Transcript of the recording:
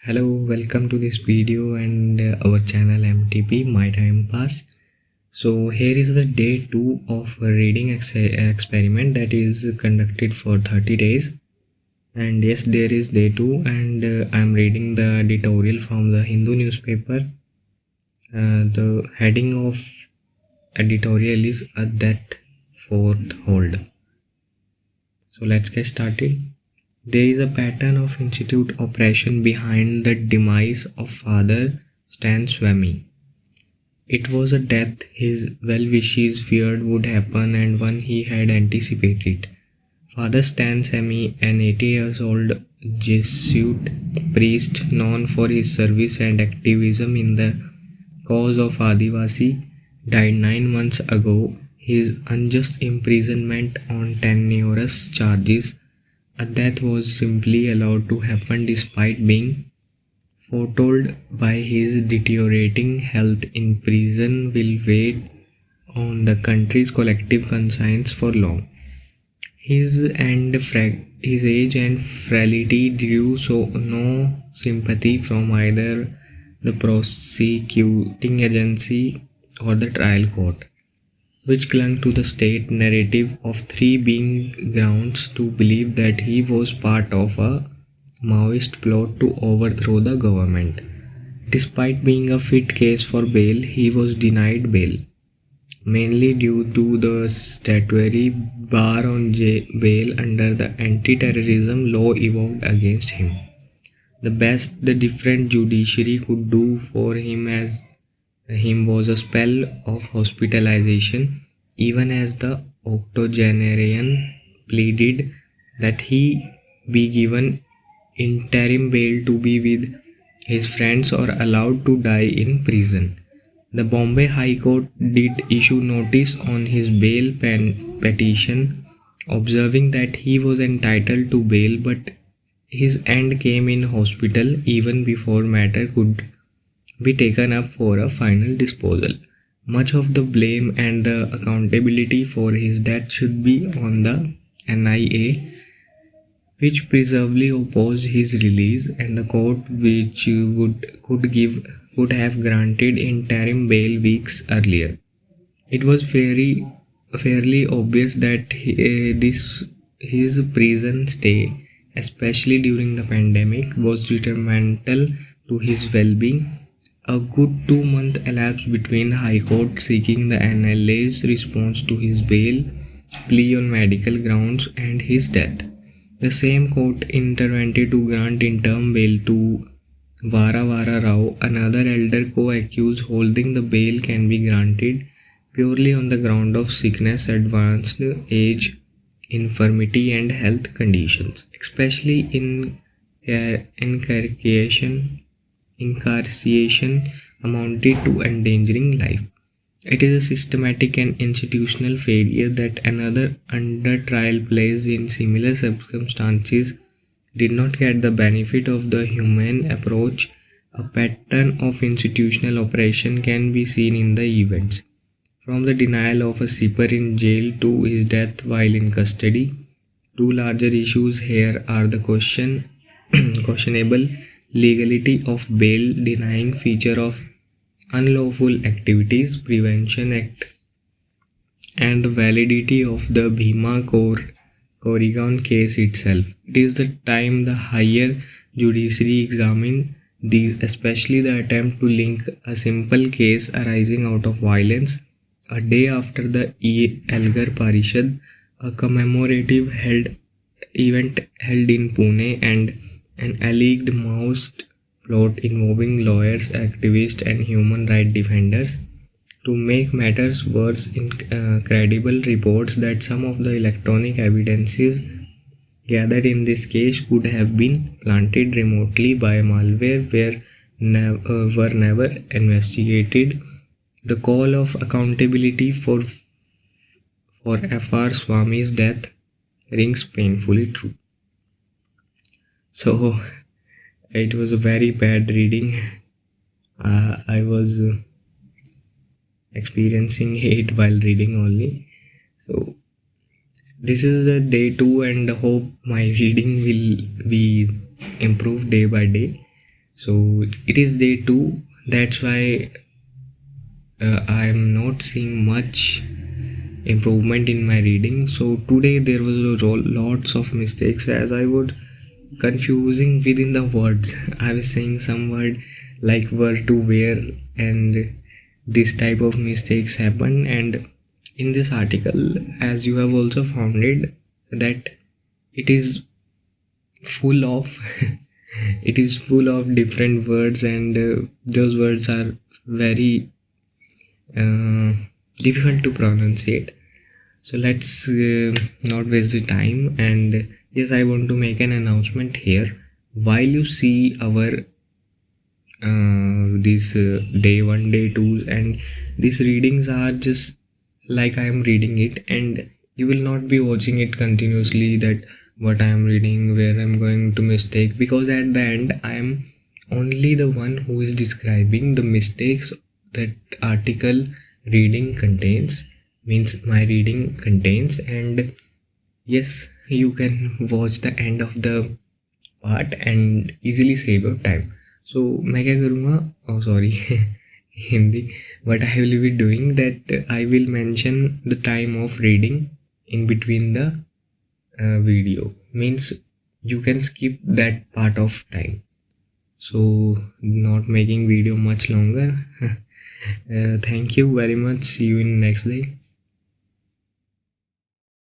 Hello, welcome to this video and our channel MTP My Time Pass. So here is the day 2 of a reading experiment that is conducted for 30 days. And yes, there is day 2 and I'm reading the editorial from the Hindu newspaper. The heading of editorial is A Death Fourth Hold. So let's get started. There is a pattern of institute operation behind the demise of Father Stan Swamy. It was a death his well-wishers feared would happen and one he had anticipated. Father Stan Swamy, an 80 years old Jesuit priest known for his service and activism in the cause of Adivasi, died 9 months ago. His unjust imprisonment on tenuous charges, a death was simply allowed to happen despite being foretold by his deteriorating health in prison will weigh on the country's collective conscience for long. His age and frailty drew no sympathy from either the prosecuting agency or the trial court, which clung to the state narrative of three being grounds to believe that he was part of a Maoist plot to overthrow the government. Despite being a fit case for bail, he was denied bail, mainly due to the statutory bar on bail under the anti-terrorism law evoked against him. The best the different judiciary could do for him was a spell of hospitalization, even as the octogenarian pleaded that he be given interim bail to be with his friends or allowed to die in prison. The Bombay High Court did issue notice on his bail petition, observing that he was entitled to bail, but his end came in hospital even before matter could be taken up for a final disposal. Much of the blame and the accountability for his death should be on the NIA, which perversely opposed his release, and the court, which could have granted interim bail weeks earlier. It was fairly obvious that his prison stay, especially during the pandemic, was detrimental to his well-being. A good 2 months elapsed between High Court seeking the NLA's response to his bail plea on medical grounds and his death. The same court intervened to grant interim bail to Vara Rao, another elder co-accused. Holding the bail can be granted purely on the ground of sickness, advanced age, infirmity and health conditions, especially in incarceration amounted to endangering life. It is a systematic and institutional failure that another under trial place in similar circumstances did not get the benefit of the humane approach. A pattern of institutional oppression can be seen in the events, from the denial of a sipper in jail to his death while in custody. Two larger issues here are the questionable legality of bail denying feature of Unlawful Activities Prevention Act and the validity of the Bhima Koregaon case itself. It is the time the higher judiciary examine these, especially the attempt to link a simple case arising out of violence. A day after the Elgar Parishad, a commemorative event held in Pune, and an alleged Maoist plot involving lawyers, activists and human rights defenders. To make matters worse, incredible reports that some of the electronic evidences gathered in this case could have been planted remotely by malware were never investigated. The call of accountability for F.R. Swamy's death rings painfully true. So it was a very bad reading. I was experiencing hate while reading only. So this is the day 2 and hope my reading will be improved day by day. So it is day 2, that's why I am not seeing much improvement in my reading. So today there was lots of mistakes, as I would confusing within the words. I was saying some word like were to where, and this type of mistakes happen. And in this article, as you have also found it, that it is full of it is full of different words, and those words are very uh, difficult to pronunciate. So let's not waste the time. And yes, I want to make an announcement here. While you see our these day 1, day 2, and these readings are just like I am reading it, and you will not be watching it continuously, that what I am reading, where I'm going to mistake, because at the end I am only the one who is describing the mistakes that article reading contains, means my reading contains. And yes, you can watch the end of the part and easily save your time. So मैं क्या करूँगा, oh sorry Hindi, what I will be doing, that I will mention the time of reading in between the video, means you can skip that part of time. So not making video much longer. Thank you very much, see you in next day.